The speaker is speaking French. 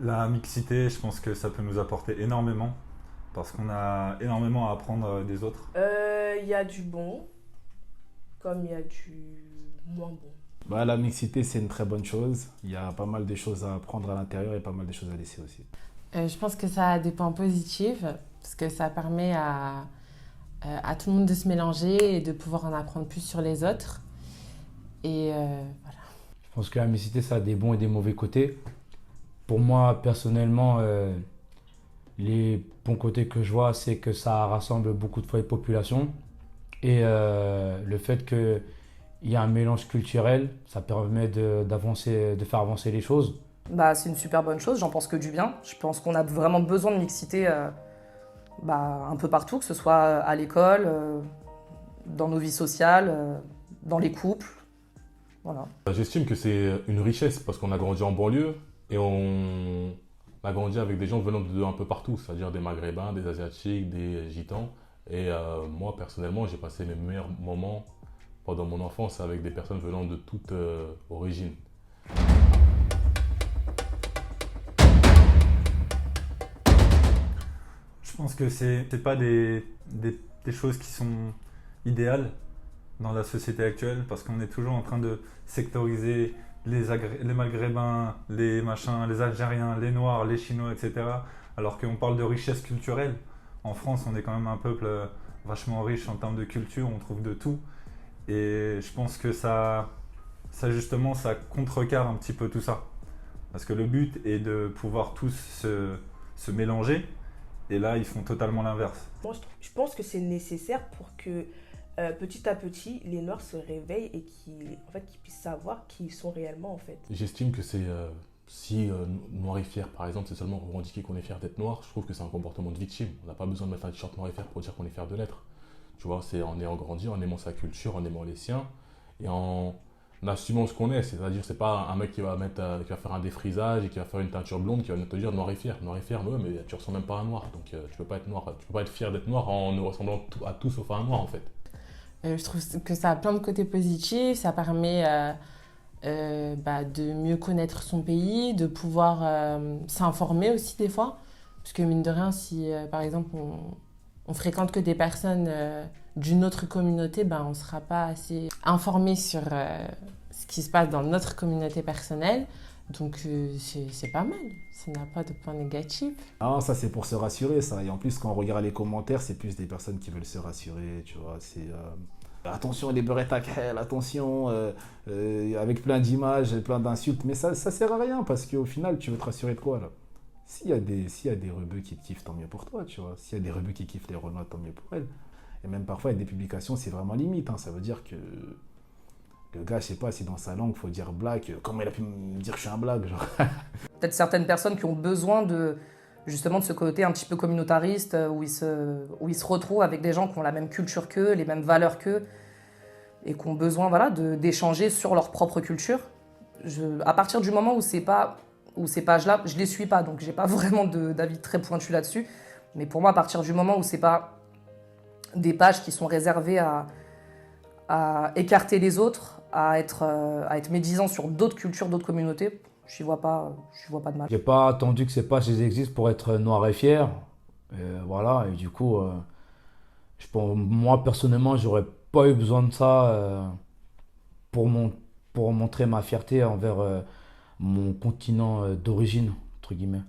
La mixité, je pense que ça peut nous apporter énormément parce qu'on a énormément à apprendre des autres. Il y a du bon, comme il y a du moins bon. Bah, la mixité, c'est une très bonne chose. Il y a pas mal de choses à apprendre à l'intérieur et pas mal de choses à laisser aussi. Je pense que ça a des points positifs parce que ça permet à tout le monde de se mélanger et de pouvoir en apprendre plus sur les autres. Et voilà. Je pense que la mixité, ça a des bons et des mauvais côtés. Pour moi, personnellement, les bons côtés que je vois, c'est que ça rassemble beaucoup de fois les populations. Et le fait qu'il y a un mélange culturel, ça permet d'avancer, de faire avancer les choses. Bah, c'est une super bonne chose, j'en pense que du bien. Je pense qu'on a vraiment besoin de mixité un peu partout, que ce soit à l'école, dans nos vies sociales, dans les couples. Voilà. J'estime que c'est une richesse parce qu'on a grandi en banlieue et on a grandi avec des gens venant de un peu partout, c'est-à-dire des Maghrébins, des Asiatiques, des Gitans. Et moi, personnellement, j'ai passé mes meilleurs moments pendant mon enfance avec des personnes venant de toutes origines. Je pense que c'est pas des choses qui sont idéales dans la société actuelle parce qu'on est toujours en train de sectoriser les Maghrébins, les machins, les Algériens, les Noirs, les Chinois, etc. Alors qu'on parle de richesse culturelle. En France, on est quand même un peuple vachement riche en termes de culture, on trouve de tout. Et je pense que ça justement, ça contrecarre un petit peu tout ça. Parce que le but est de pouvoir tous se mélanger. Et là, ils font totalement l'inverse. Moi, je pense que c'est nécessaire pour que petit à petit, les Noirs se réveillent et qu'ils puissent savoir qui ils sont réellement en fait. J'estime que c'est si noir et fier, par exemple, c'est seulement revendiquer qu'on est fier d'être noir, je trouve que c'est un comportement de victime. On n'a pas besoin de mettre un t-shirt noir et fier pour dire qu'on est fier de l'être. Tu vois, c'est en ayant grandi, en aimant sa culture, en aimant les siens et en assumant ce qu'on est. C'est-à-dire, c'est pas un mec qui va qui va faire un défrisage et qui va faire une teinture blonde qui va venir te dire noir et fier. Noir et fier, mais tu ressembles même pas à un noir. Donc tu peux pas être noir. Tu peux pas être fier d'être noir en ne ressemblant à tout sauf à un noir en fait. Je trouve que ça a plein de côtés positifs. Ça permet de mieux connaître son pays, de pouvoir s'informer aussi des fois. Parce que mine de rien, si par exemple on fréquente que des personnes d'une autre communauté, on ne sera pas assez informé sur ce qui se passe dans notre communauté personnelle. Donc c'est pas mal, ça n'a pas de point négatif. Ah, ça c'est pour se rassurer ça. Et en plus, quand on regarde les commentaires, c'est plus des personnes qui veulent se rassurer, tu vois. C'est attention les beurrettes à Khel, attention, avec plein d'images, plein d'insultes. Mais ça sert à rien parce qu'au final, tu veux te rassurer de quoi là? S'il y a des rebeux qui te kiffent, tant mieux pour toi, tu vois. S'il y a des rebeux qui kiffent les Renois, tant mieux pour elles. Et même parfois, il y a des publications, c'est vraiment limite. Hein. Ça veut dire que le gars, je sais pas, si dans sa langue, il faut dire black, comment il a pu me dire que je suis un black, genre. Peut-être certaines personnes qui ont besoin justement de ce côté un petit peu communautariste, où ils se retrouvent avec des gens qui ont la même culture qu'eux, les mêmes valeurs qu'eux, et qui ont besoin d'échanger sur leur propre culture. À partir du moment où ces pages-là, je les suis pas, donc j'ai pas vraiment d'avis très pointu là-dessus. Mais pour moi, à partir du moment où c'est pas des pages qui sont réservées à écarter les autres, à être médisant sur d'autres cultures, d'autres communautés, je vois pas de mal. J'ai pas attendu que ces pages existent pour être noir et fier. Voilà, et du coup, moi personnellement, j'aurais pas eu besoin de ça pour, pour montrer ma fierté envers mon continent d'origine, entre guillemets.